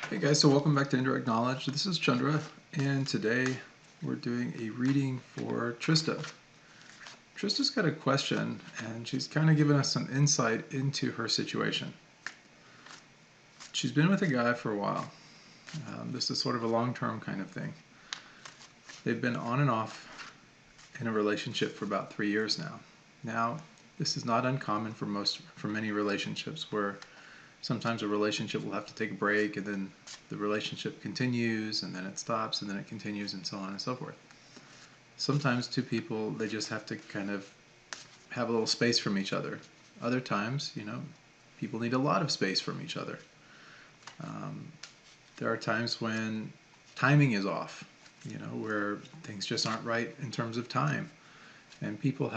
Hey guys, so welcome back to Indirect Knowledge. This is Chandra, and today we're doing a reading for Trista. Trista's got a question, and she's kind of giving us some insight into her situation. She's been with a guy for a while. This is sort of a long-term kind of thing. They've been on and off in a relationship for about 3 years now. Now, this is not uncommon for many relationships where sometimes a relationship will have to take a break and then the relationship continues and then it stops and then it continues and so on and so forth. Sometimes two people, they just have to kind of have a little space from each other. Other times, people need a lot of space from each other. There are times when timing is off, where things just aren't right in terms of time. And people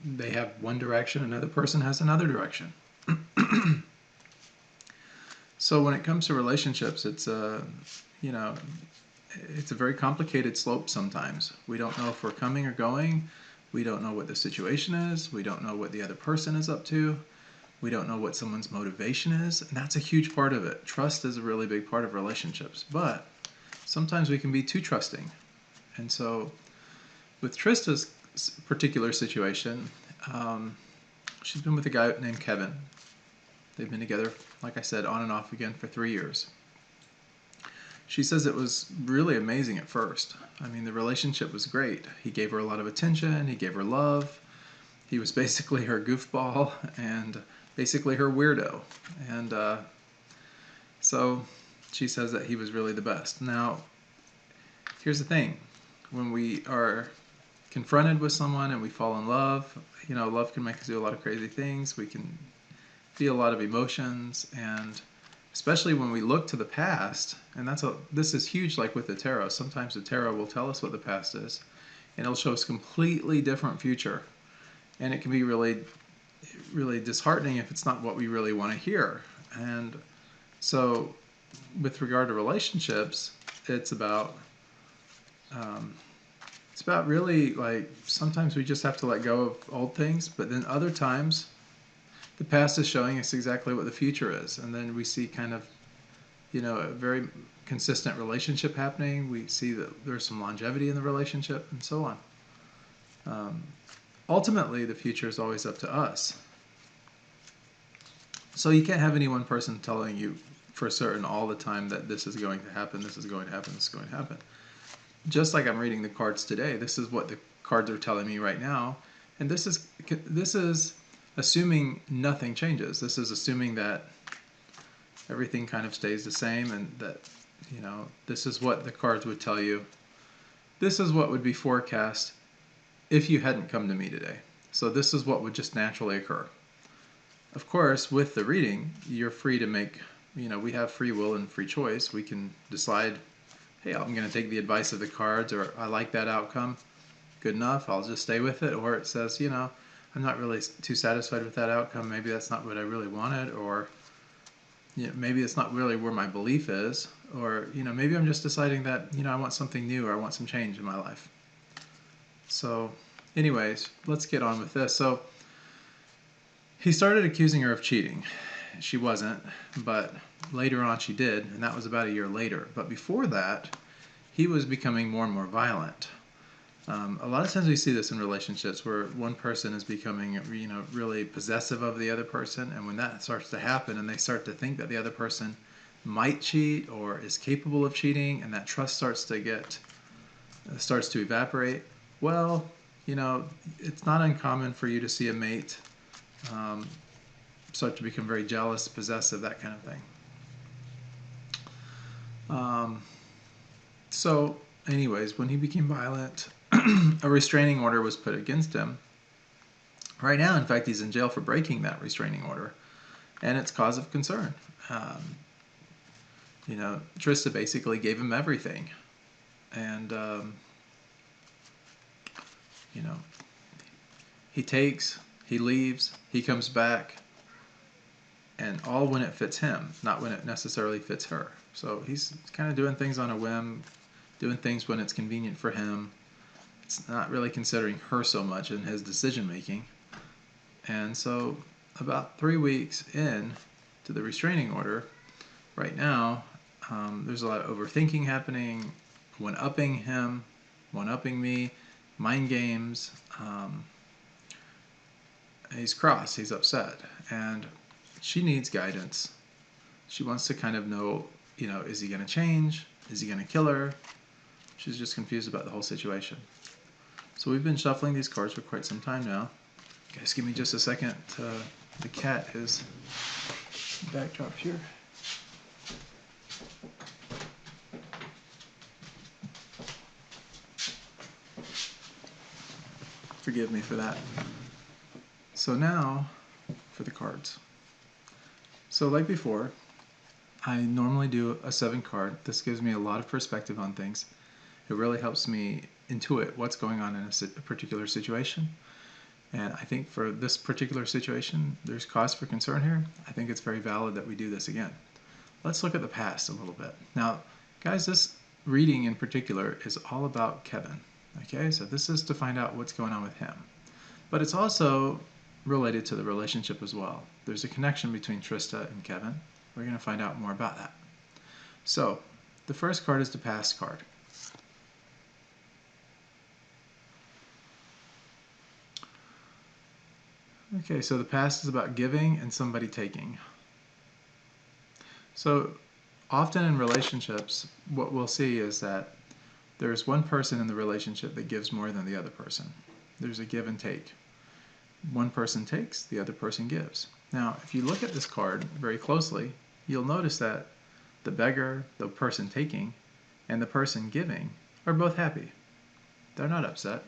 they have one direction, another person has another direction. So when it comes to relationships, it's a very complicated slope sometimes. We don't know if we're coming or going. We don't know what the situation is. We don't know what the other person is up to. We don't know what someone's motivation is. And that's a huge part of it. Trust is a really big part of relationships. But sometimes we can be too trusting. And so with Trista's particular situation, she's been with a guy named Keven. They've been together, like I said, on and off again for 3 years. She says it was really amazing at first. I mean, the relationship was great. He gave her a lot of attention. He gave her love. He was basically her goofball and basically her weirdo. And so she says that he was really the best. Now, here's the thing. When we are confronted with someone and we fall in love, love can make us do a lot of crazy things. We can feel a lot of emotions, and especially when we look to the past, and this is huge, like with the tarot. Sometimes the tarot will tell us what the past is, and it'll show us a completely different future, and it can be really, really disheartening if it's not what we really want to hear. And so with regard to relationships, it's about really, like, sometimes we just have to let go of old things, but then other times the past is showing us exactly what the future is. And then we see kind of, a very consistent relationship happening. We see that there's some longevity in the relationship and so on. Ultimately, the future is always up to us. So you can't have any one person telling you for certain all the time that this is going to happen, this is going to happen, this is going to happen. Just like I'm reading the cards today, this is what the cards are telling me right now. And this is assuming nothing changes. This is assuming that everything kind of stays the same, and that, this is what the cards would tell you. This is what would be forecast if you hadn't come to me today. So this is what would just naturally occur. Of course, with the reading, you're free to make, we have free will and free choice. We can decide, hey, I'm going to take the advice of the cards, or I like that outcome. Good enough, I'll just stay with it. Or it says, I'm not really too satisfied with that outcome. Maybe that's not what I really wanted, or maybe it's not really where my belief is, or maybe I'm just deciding that I want something new, or I want some change in my life. So anyways, let's get on with this. So he started accusing her of cheating. She wasn't, but later on she did, and that was about a year later. But before that, he was becoming more and more violent. A lot of times we see this in relationships where one person is becoming, really possessive of the other person, and when that starts to happen and they start to think that the other person might cheat or is capable of cheating, and that trust starts to evaporate, well, it's not uncommon for you to see a mate start to become very jealous, possessive, that kind of thing. So anyways, when he became violent, a restraining order was put against him. Right now, in fact, he's in jail for breaking that restraining order, and it's cause of concern. Trista basically gave him everything, and he takes, he leaves, he comes back, and all when it fits him, not when it necessarily fits her. So he's kind of doing things on a whim, doing things when it's convenient for him. It's not really considering her so much in his decision making. And so about 3 weeks in to the restraining order, right now, There's a lot of overthinking happening, one-upping him, one-upping me, mind games. He's cross, he's upset, and she needs guidance. She wants to kind of know, is he going to change? Is he going to kill her? She's just confused about the whole situation. So we've been shuffling these cards for quite some time now. Guys, give me just a second. The cat is backdrop here. Forgive me for that. So now for the cards. So like before, I normally do a 7 card. This gives me a lot of perspective on things. It really helps me intuit what's going on in a particular situation. And I think for this particular situation, there's cause for concern here. I think it's very valid that we do this again. Let's look at the past a little bit. Now, guys, this reading in particular is all about Keven. Okay, so this is to find out what's going on with him. But it's also related to the relationship as well. There's a connection between Trista and Keven. We're going to find out more about that. So, the first card is the past card. Okay, so the past is about giving and somebody taking. So, often in relationships, what we'll see is that there's one person in the relationship that gives more than the other person. There's a give and take. One person takes, the other person gives. Now, if you look at this card very closely, you'll notice that the beggar, the person taking, and the person giving are both happy. They're not upset.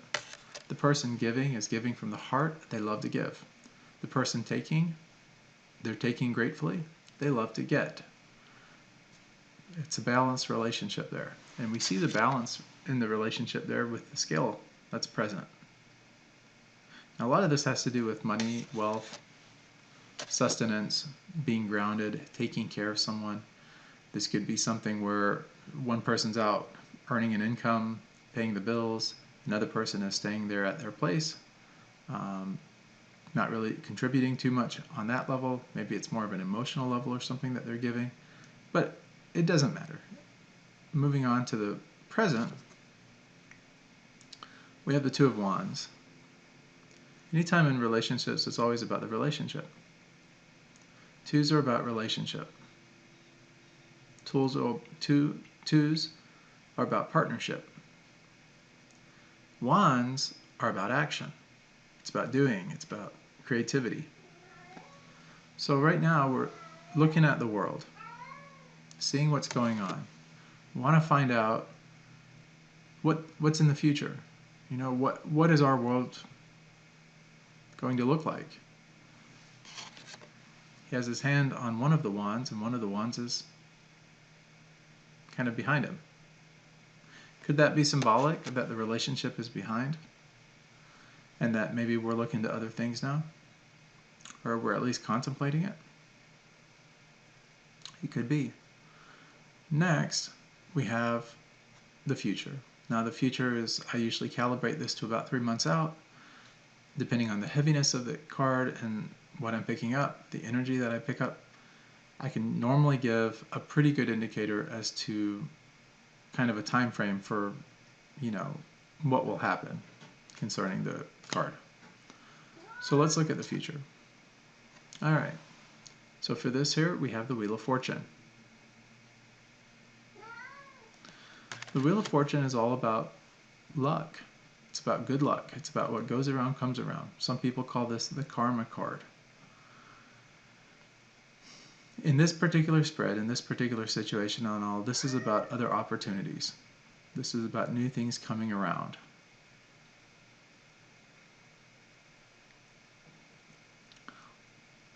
The person giving is giving from the heart. They love to give. The person taking, they're taking gratefully. They love to get. It's a balanced relationship there. And we see the balance in the relationship there with the scale that's present. Now, a lot of this has to do with money, wealth, sustenance, being grounded, taking care of someone. This could be something where one person's out earning an income, paying the bills, another person is staying there at their place, not really contributing too much on that level. Maybe it's more of an emotional level or something that they're giving, but it doesn't matter. Moving on to the present, we have the Two of Wands. Anytime in relationships, it's always about the relationship. Twos are about relationship. Twos are about partnership. Wands are about action. It's about doing. It's about creativity. So right now we're looking at the world, seeing what's going on. We want to find out what's in the future. What is our world going to look like? He has his hand on one of the wands, and one of the wands is kind of behind him. Could that be symbolic that the relationship is behind? And that maybe we're looking to other things now? Or we're at least contemplating it? It could be. Next, we have the future. Now the future is, I usually calibrate this to about 3 months out, depending on the heaviness of the card and what I'm picking up, the energy that I pick up. I can normally give a pretty good indicator as to kind of a time frame for, what will happen concerning the card. So let's look at the future. All right. So for this here, we have the Wheel of Fortune. The Wheel of Fortune is all about luck. It's about good luck. It's about what goes around comes around. Some people call this the karma card. In this particular spread, in this particular situation on all, this is about other opportunities. This is about new things coming around.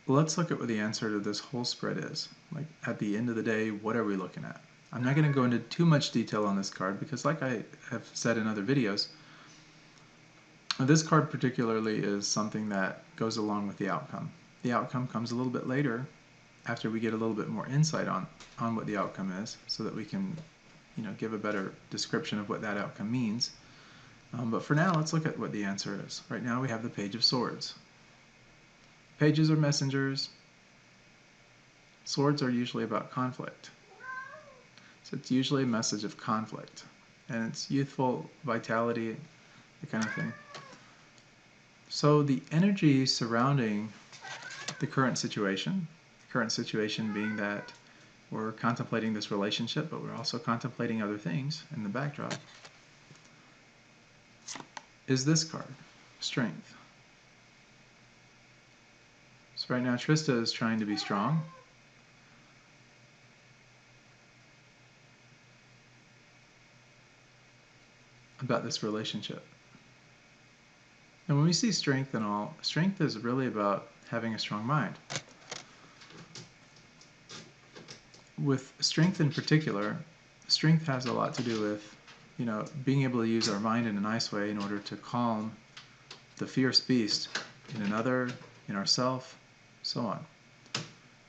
Let's look at what the answer to this whole spread is. Like, at the end of the day, what are we looking at? I'm not going to go into too much detail on this card because, like I have said in other videos, this card particularly is something that goes along with the outcome. The outcome comes a little bit later, after we get a little bit more insight on what the outcome is, so that we can, give a better description of what that outcome means. But for now, let's look at what the answer is. Right now, we have the Page of Swords. Pages are messengers. Swords are usually about conflict. So it's usually a message of conflict. And it's youthful vitality, that kind of thing. So the energy surrounding the current situation being that we're contemplating this relationship, but we're also contemplating other things in the backdrop, is this card, Strength. So right now Trista is trying to be strong. About this relationship. And when we see strength and all, strength is really about having a strong mind. With strength in particular, strength has a lot to do with, being able to use our mind in a nice way in order to calm the fierce beast in another, in ourself, so on.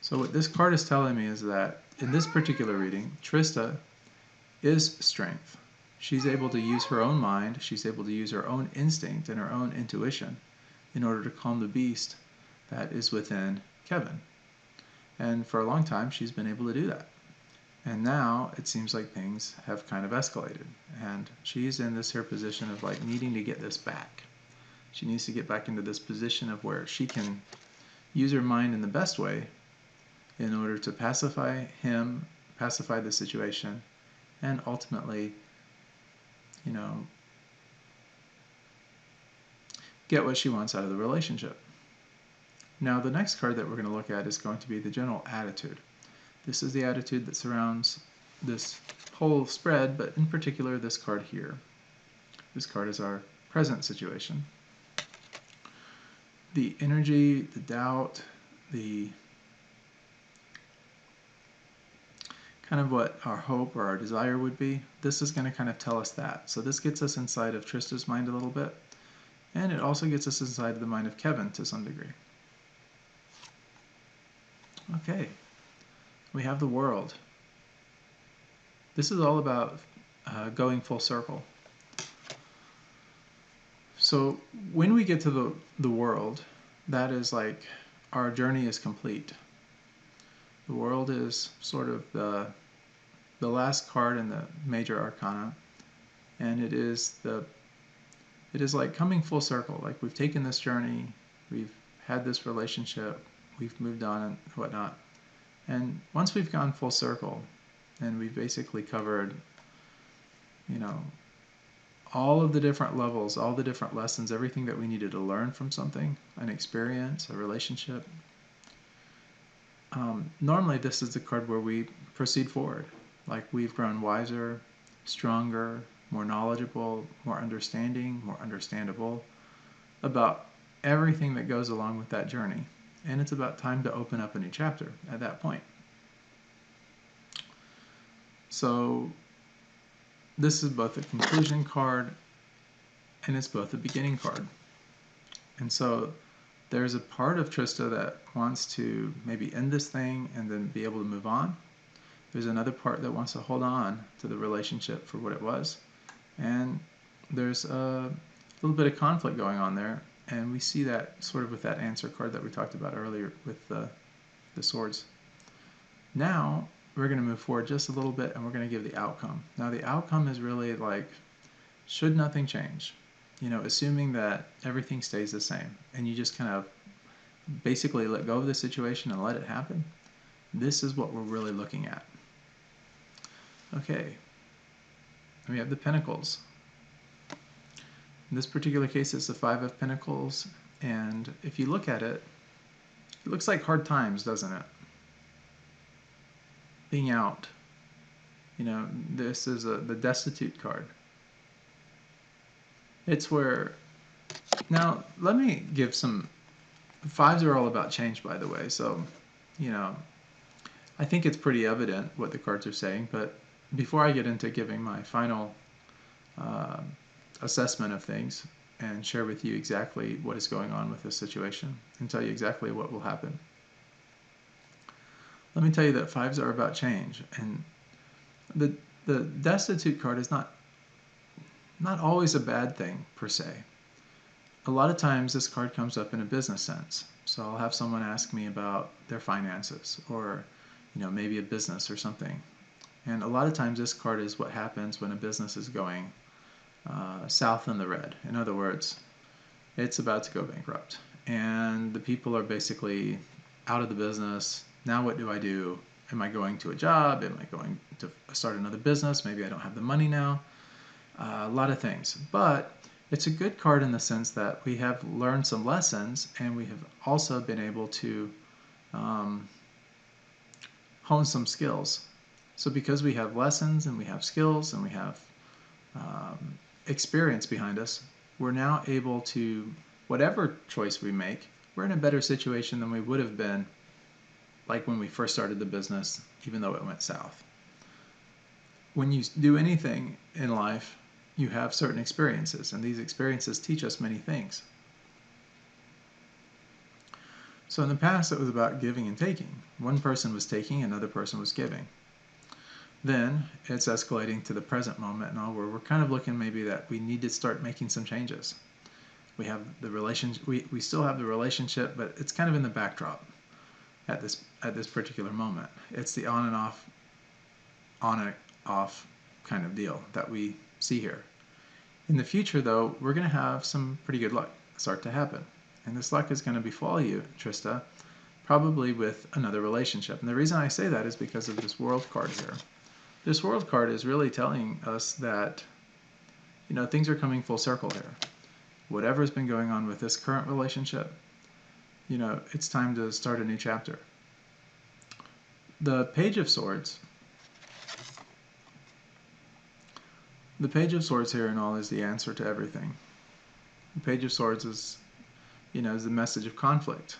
So what this card is telling me is that in this particular reading, Trista is strength. She's able to use her own mind, she's able to use her own instinct and her own intuition in order to calm the beast that is within Keven. And for a long time, she's been able to do that. And now it seems like things have kind of escalated. And she's in this here position of like needing to get this back. She needs to get back into this position of where she can use her mind in the best way in order to pacify him, pacify the situation, and ultimately, get what she wants out of the relationship. Now, the next card that we're going to look at is going to be the general attitude. This is the attitude that surrounds this whole spread, but in particular this card here. This card is our present situation. The energy, the doubt, the kind of what our hope or our desire would be, this is going to kind of tell us that. So this gets us inside of Trista's mind a little bit, and it also gets us inside of the mind of Keven to some degree. Okay, we have the world. This is all about going full circle. So when we get to the world, that is like our journey is complete. The world is sort of the last card in the major arcana, and it is like coming full circle. Like we've taken this journey, we've had this relationship, we've moved on and whatnot. And once we've gone full circle, and we've basically covered, all of the different levels, all the different lessons, everything that we needed to learn from something, an experience, a relationship. Normally this is the card where we proceed forward. Like we've grown wiser, stronger, more knowledgeable, more understanding, more understandable about everything that goes along with that journey. And it's about time to open up a new chapter at that point. So this is both a conclusion card and it's both a beginning card. And so there's a part of Trista that wants to maybe end this thing and then be able to move on. There's another part that wants to hold on to the relationship for what it was. And there's a little bit of conflict going on there. And we see that sort of with that answer card that we talked about earlier with the swords. Now, we're going to move forward just a little bit and we're going to give the outcome. Now, the outcome is really like, should nothing change? Assuming that everything stays the same and you just kind of basically let go of the situation and let it happen. This is what we're really looking at. Okay. We have the Pentacles. In this particular case, it's the Five of Pentacles, and if you look at it, it looks like hard times, doesn't it? Being out. This is the Destitute card. It's where, now let me give some, fives are all about change, by the way, so, I think it's pretty evident what the cards are saying, but before I get into giving my final assessment of things and share with you exactly what is going on with this situation and tell you exactly what will happen, let me tell you that fives are about change. And the Destitute card is not always a bad thing per se. A lot of times this card comes up in a business sense. So I'll have someone ask me about their finances or maybe a business or something. And a lot of times this card is what happens when a business is going south in the red. In other words, it's about to go bankrupt. And the people are basically out of the business. Now what do I do? Am I going to a job? Am I going to start another business? Maybe I don't have the money now. A lot of things. But it's a good card in the sense that we have learned some lessons, and we have also been able to hone some skills. So because we have lessons and we have skills and we have experience behind us, we're now able to, whatever choice we make, we're in a better situation than we would have been like when we first started the business, even though it went south. When you do anything in life, you have certain experiences, and these experiences teach us many things. So in the past, it was about giving and taking. One person was taking, another person was giving. Then it's escalating to the present moment now, where we're kind of looking maybe that we need to start making some changes. We have the relationship, we still have the relationship, but it's kind of in the backdrop at this particular moment. It's the on and off kind of deal that we see here. In the future, though, we're going to have some pretty good luck start to happen. And this luck is going to befall you, Trista, probably with another relationship. And the reason I say that is because of this World card here. This World card is really telling us that, things are coming full circle here. Whatever's been going on with this current relationship, it's time to start a new chapter. The Page of Swords. The Page of Swords here and all is the answer to everything. The Page of Swords is, is the message of conflict.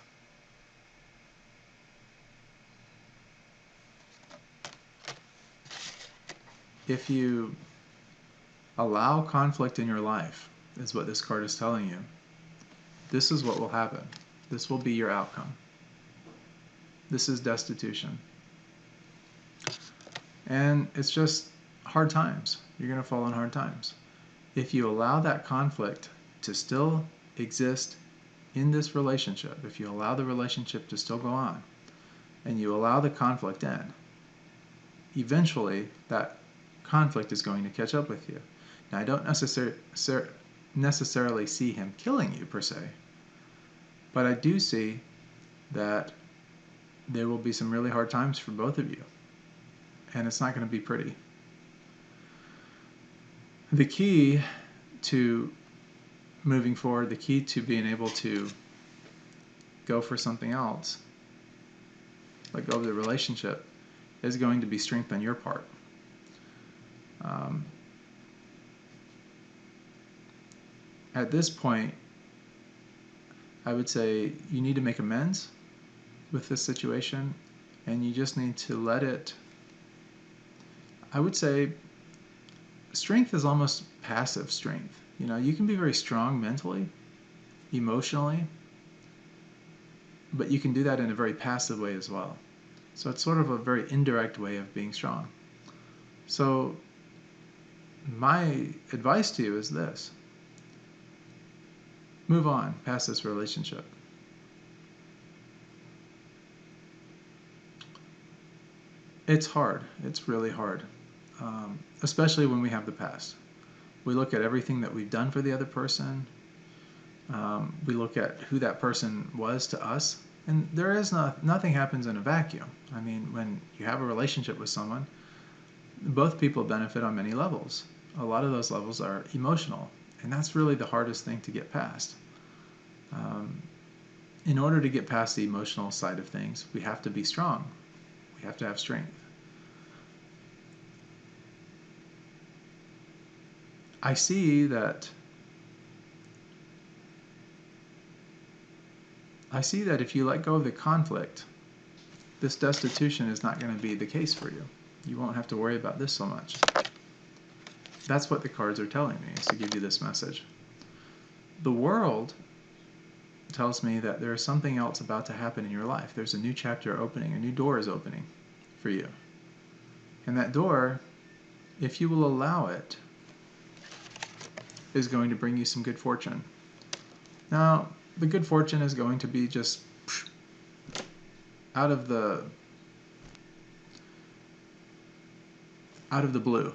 If you allow conflict in your life, is what this card is telling you, this is what will happen. This will be your outcome. This is destitution. And it's just hard times. You're going to fall on hard times. If you allow that conflict to still exist in this relationship, if you allow the relationship to still go on, and you allow the conflict in, eventually that conflict is going to catch up with you. Now, I don't necessarily see him killing you per se, but I do see that there will be some really hard times for both of you, and it's not going to be pretty. The key to moving forward, the key to being able to go for something else, let go of the relationship, is going to be strength on your part. At this point, I would say you need to make amends with this situation, and you just need to let it, I would say, strength is almost passive strength. You can be very strong mentally, emotionally, but you can do that in a very passive way as well. So it's sort of a very indirect way of being strong. So my advice to you is this: move on past this relationship. It's hard. It's really hard. Especially when we have the past. We look at everything that we've done for the other person. We look at who that person was to us. And there is nothing happens in a vacuum. I mean, when you have a relationship with someone, both people benefit on many levels. A lot of those levels are emotional. And that's really the hardest thing to get past. In order to get past the emotional side of things, we have to be strong. We have to have strength. I see that if you let go of the conflict, this destitution is not going to be the case for you. You won't have to worry about this so much. That's what the cards are telling me, is to give you this message. The world tells me that there is something else about to happen in your life. There's a new chapter opening, a new door is opening for you. And that door, if you will allow it, is going to bring you some good fortune. Now, the good fortune is going to be just out of the out of the blue.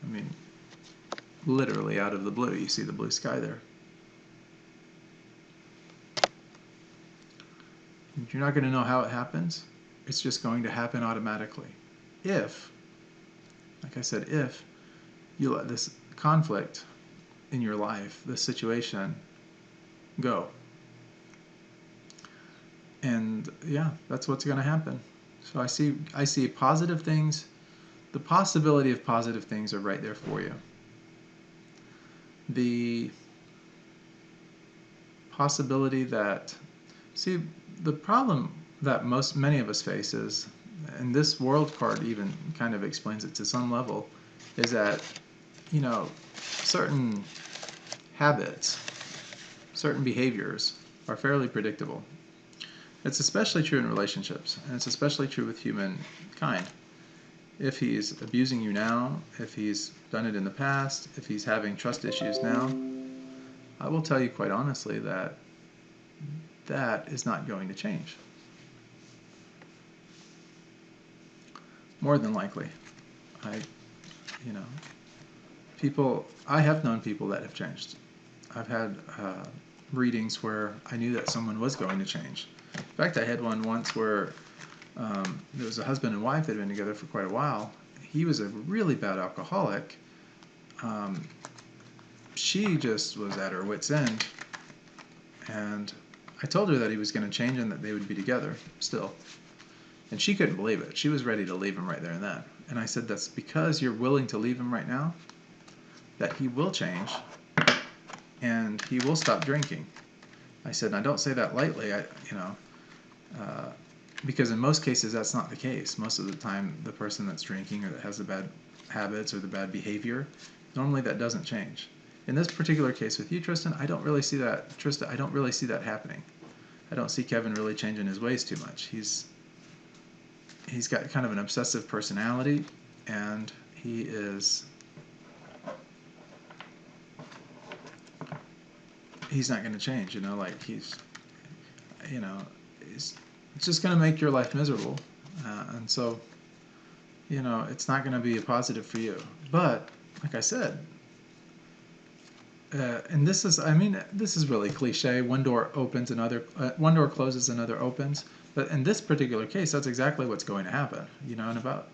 I mean, literally out of the blue. You see the blue sky there. You're not going to know how it happens. It's just going to happen automatically. If, like I said, if you let this conflict in your life, this situation, go. And yeah, that's what's going to happen. So I see positive things. The possibility of positive things are right there for you. The possibility that, see, the problem that many of us face is, and this world card even kind of explains it to some level, is that, you know, certain habits, certain behaviors are fairly predictable. It's especially true in relationships, and it's especially true with humankind. If he's abusing you now, if he's done it in the past, if he's having trust issues now, I will tell you quite honestly that that is not going to change. More than likely. I have known people that have changed. I've had readings where I knew that someone was going to change. In fact, I had one once where there was a husband and wife that had been together for quite a while. He was a really bad alcoholic. She just was at her wit's end. And I told her that he was going to change and that they would be together still. And she couldn't believe it. She was ready to leave him right there and then. And I said, that's because you're willing to leave him right now, that he will change and he will stop drinking. I said, and I don't say that lightly, because in most cases that's not the case. Most of the time the person that's drinking or that has the bad habits or the bad behavior, normally that doesn't change. In this particular case with you, Tristan, I don't really see that. Trista, I don't really see that happening. I don't see Keven really changing his ways too much. He's got kind of an obsessive personality, and he's not going to change, it's just going to make your life miserable, and so, it's not going to be a positive for you. But, like I said, and this is really cliche. One door opens, one door closes, another opens. But in this particular case, that's exactly what's going to happen. In about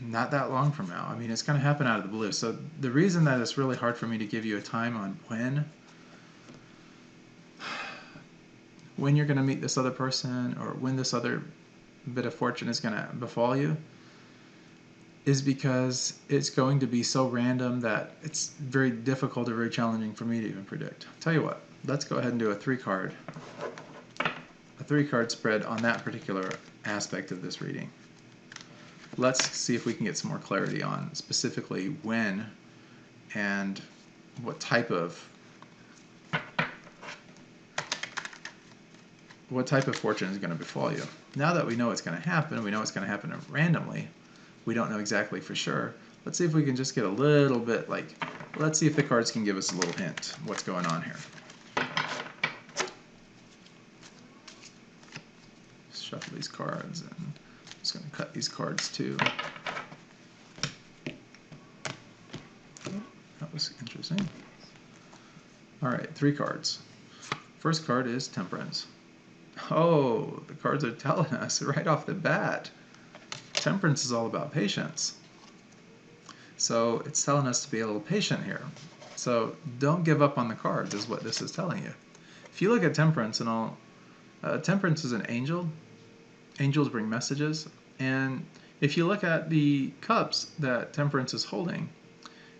not that long from now. It's going to happen out of the blue. So the reason that it's really hard for me to give you a time on when you're going to meet this other person or when this other bit of fortune is going to befall you is because it's going to be so random that it's very difficult or very challenging for me to even predict. I'll tell you what, let's go ahead and do a three-card spread on that particular aspect of this reading. Let's see if we can get some more clarity on specifically when and what type of fortune is going to befall you. Now that we know it's going to happen, we know it's going to happen randomly. We don't know exactly for sure. Let's see if we can just get a little bit, let's see if the cards can give us a little hint of what's going on here. Shuffle these cards, and I'm just going to cut these cards too. That was interesting. All right, 3 cards. First card is Temperance. Oh, the cards are telling us right off the bat. Temperance is all about patience. So it's telling us to be a little patient here. So don't give up on the cards is what this is telling you. If you look at Temperance and all, Temperance is an angel. Angels bring messages. And if you look at the cups that Temperance is holding,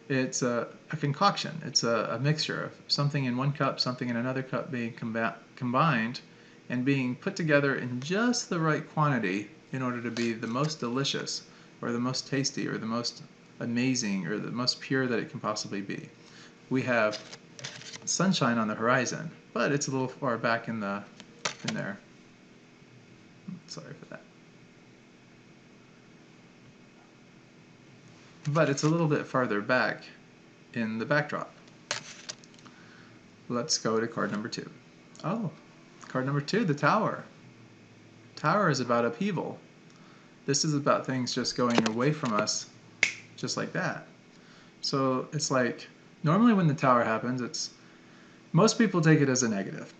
it's a concoction. It's a mixture of something in one cup, something in another cup being combined and being put together in just the right quantity in order to be the most delicious or the most tasty or the most amazing or the most pure that it can possibly be. We have sunshine on the horizon, but it's a little far back in there. Sorry for that. But it's a little bit farther back in the backdrop. Let's go to card number 2. Oh, card number 2, the Tower. Tower is about upheaval. This is about things just going away from us just like that. So it's like, normally when the tower happens, most people take it as a negative.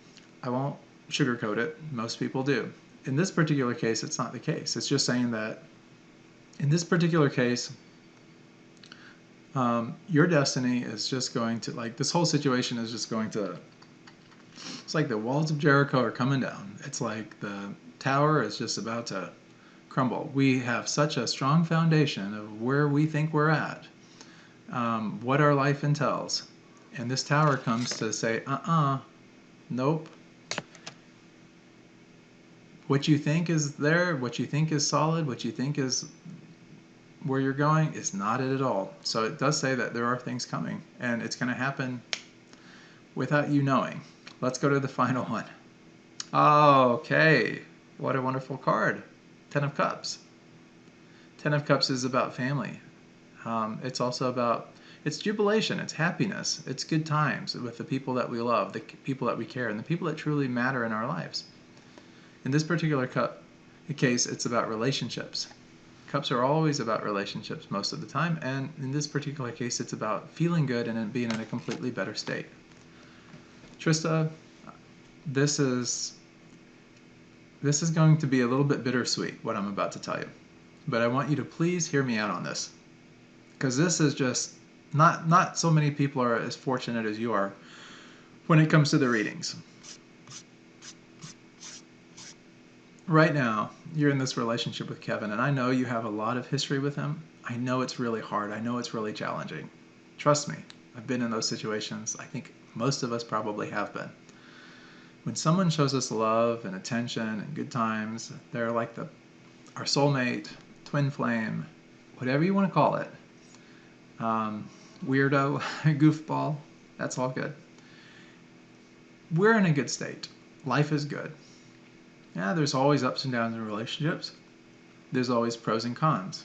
I won't sugarcoat it. Most people do. In this particular case, it's not the case. It's just saying that in this particular case, your destiny is just going to, like, this whole situation is just going to, it's like the walls of Jericho are coming down. It's like the tower is just about to crumble. We have such a strong foundation of where we think we're at, what our life entails. And this tower comes to say, nope. What you think is there, what you think is solid, what you think is where you're going is not it at all. So it does say that there are things coming, and it's going to happen without you knowing. Let's go to the final one. Okay, what a wonderful card. 10 of Cups. 10 of Cups is about family. It's also about, it's jubilation, it's happiness, it's good times with the people that we love, the people that we care, and the people that truly matter in our lives. In this particular case, it's about relationships. Cups are always about relationships most of the time, and in this particular case, it's about feeling good and being in a completely better state. Trista, this is going to be a little bit bittersweet, what I'm about to tell you. But I want you to please hear me out on this, because this is just, not so many people are as fortunate as you are when it comes to the readings. Right now, you're in this relationship with Keven, and I know you have a lot of history with him. I know it's really hard. I know it's really challenging. Trust me, I've been in those situations. I think most of us probably have been. When someone shows us love and attention and good times, they're like our soulmate, twin flame, whatever you want to call it. Weirdo, goofball, that's all good. We're in a good state. Life is good. Yeah, there's always ups and downs in relationships. There's always pros and cons.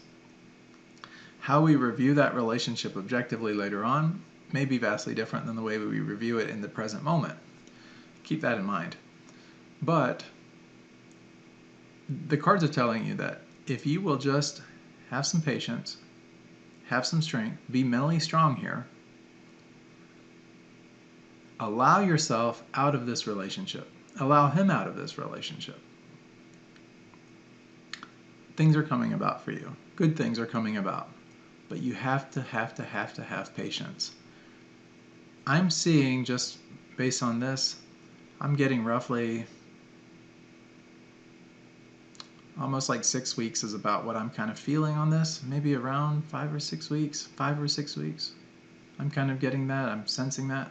How we review that relationship objectively later on may be vastly different than the way we review it in the present moment. Keep that in mind. But the cards are telling you that if you will just have some patience, have some strength, be mentally strong here, allow yourself out of this relationship. Allow him out of this relationship. Things are coming about for you. Good things are coming about. But you have to have patience. I'm seeing, just based on this, I'm getting roughly almost like 6 weeks is about what I'm kind of feeling on this. Maybe around 5 or 6 weeks. 5 or 6 weeks. I'm kind of getting that. I'm sensing that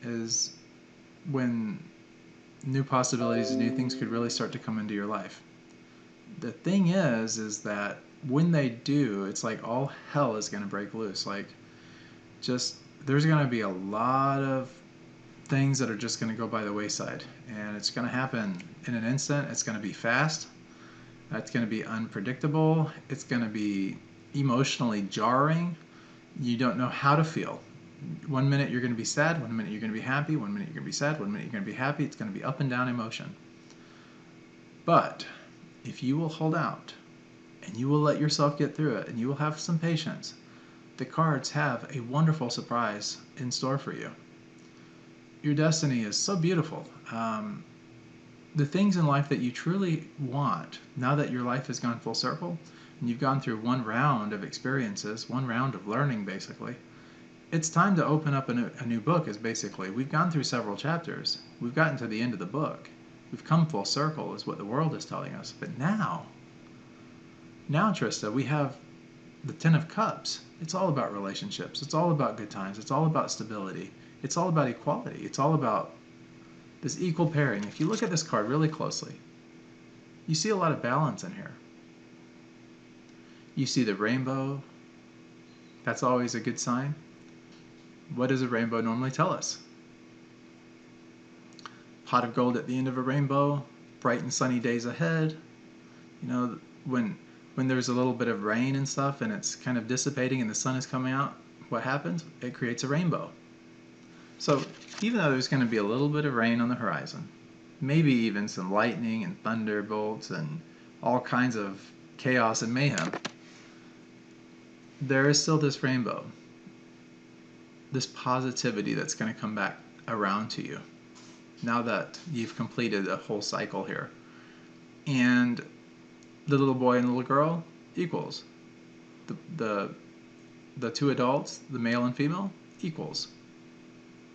is when new possibilities and new things could really start to come into your life. The thing is that when they do, it's like all hell is going to break loose. Like, just, there's going to be a lot of things that are just going to go by the wayside. And it's going to happen in an instant. It's going to be fast. It's going to be unpredictable. It's going to be emotionally jarring. You don't know how to feel. 1 minute you're going to be sad, 1 minute you're going to be happy, 1 minute you're going to be sad, 1 minute you're going to be happy. It's going to be up and down emotion. But if you will hold out and you will let yourself get through it and you will have some patience, the cards have a wonderful surprise in store for you. Your destiny is so beautiful. The things in life that you truly want, now that your life has gone full circle and you've gone through one round of experiences, one round of learning basically, it's time to open up a new book. Is basically, we've gone through several chapters. We've gotten to the end of the book. We've come full circle is what the world is telling us. But now Trista, we have the 10 of Cups. It's all about relationships. It's all about good times. It's all about stability. It's all about equality. It's all about this equal pairing. If you look at this card really closely, you see a lot of balance in here. You see the rainbow. That's always a good sign. What does a rainbow normally tell us? Pot of gold at the end of a rainbow, bright and sunny days ahead. You know, when there's a little bit of rain and stuff and it's kind of dissipating and the sun is coming out, what happens? It creates a rainbow. So even though there's going to be a little bit of rain on the horizon, maybe even some lightning and thunderbolts and all kinds of chaos and mayhem, there is still this rainbow, this positivity that's going to come back around to you now that you've completed a whole cycle here. And the little boy and the little girl equals. The two adults, the male and female, equals.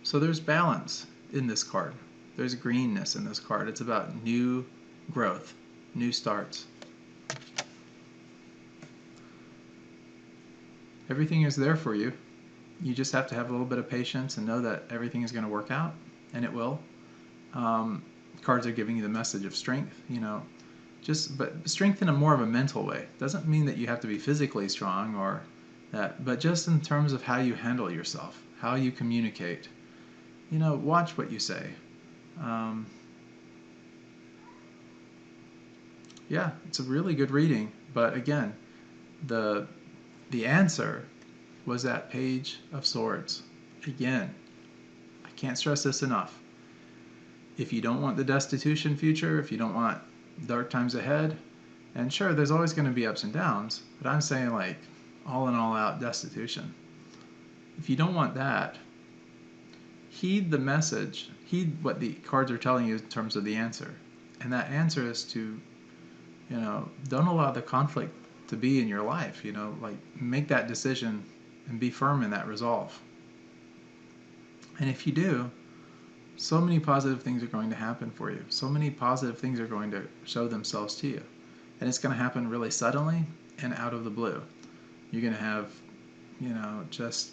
So there's balance in this card. There's greenness in this card. It's about new growth, new starts. Everything is there for you. You just have to have a little bit of patience and know that everything is going to work out, and it will. Cards are giving you the message of strength, but strength in a more of a mental way. Doesn't mean that you have to be physically strong or that, but just in terms of how you handle yourself, how you communicate. Watch what you say. Yeah, it's a really good reading, but again, the answer was that Page of Swords. Again, I can't stress this enough. If you don't want the destitution future, if you don't want dark times ahead, and sure, there's always going to be ups and downs, but I'm saying like all in all out destitution. If you don't want that, heed the message, heed what the cards are telling you in terms of the answer. And that answer is to, don't allow the conflict to be in your life, like make that decision and be firm in that resolve. And if you do, so many positive things are going to happen for you. So many positive things are going to show themselves to you. And it's going to happen really suddenly and out of the blue. You're going to have, just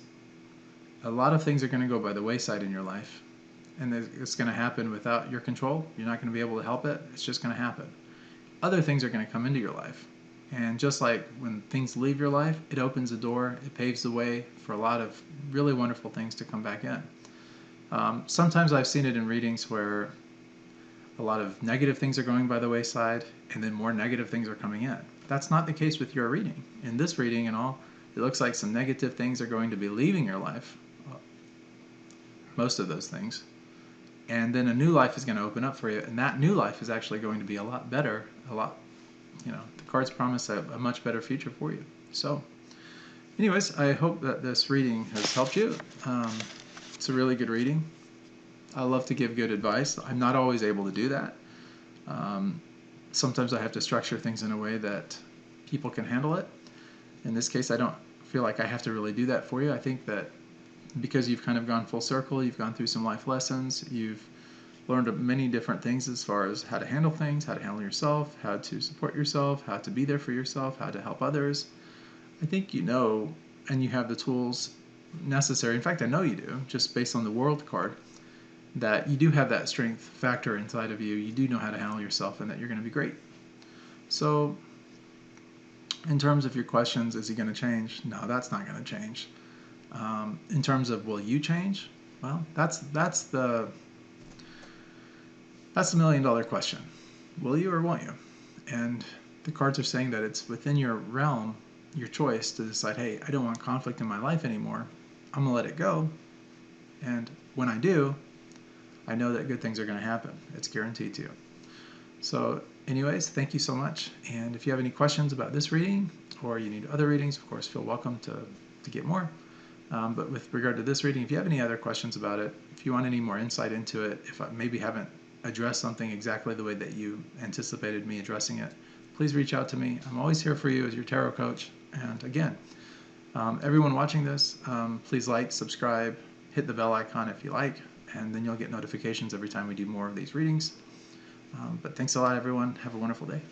a lot of things are going to go by the wayside in your life. And it's going to happen without your control. You're not going to be able to help it. It's just going to happen. Other things are going to come into your life. And just like when things leave your life, it opens the door, it paves the way for a lot of really wonderful things to come back in. Sometimes I've seen it in readings where a lot of negative things are going by the wayside and then more negative things are coming in. That's not the case with your reading. In this reading and all, it looks like some negative things are going to be leaving your life, most of those things, and then a new life is going to open up for you, and that new life is actually going to be a lot better, the cards promise a much better future for you. So anyways, I hope that this reading has helped you. It's a really good reading. I love to give good advice. I'm not always able to do that. Sometimes I have to structure things in a way that people can handle it. In this case, I don't feel like I have to really do that for you. I think that because you've kind of gone full circle, you've gone through some life lessons, you've learned many different things as far as how to handle things, how to handle yourself, how to support yourself, how to be there for yourself, how to help others. I think you know, and you have the tools necessary. In fact, I know you do, just based on the World card, that you do have that strength factor inside of you. You do know how to handle yourself and that you're going to be great. So in terms of your questions, is he going to change? No, that's not going to change. In terms of will you change? Well, that's the $1 million question. Will you or won't you? And the cards are saying that it's within your realm, your choice to decide, hey, I don't want conflict in my life anymore. I'm going to let it go. And when I do, I know that good things are going to happen. It's guaranteed to you. So anyways, thank you so much. And if you have any questions about this reading or you need other readings, of course, feel welcome to get more. But with regard to this reading, if you have any other questions about it, if you want any more insight into it, if I maybe haven't addressed something exactly the way that you anticipated me addressing it, please reach out to me. I'm always here for you as your tarot coach. And again, everyone watching this, please like, subscribe, hit the bell icon if you like, and then you'll get notifications every time we do more of these readings. But thanks a lot, everyone. Have a wonderful day.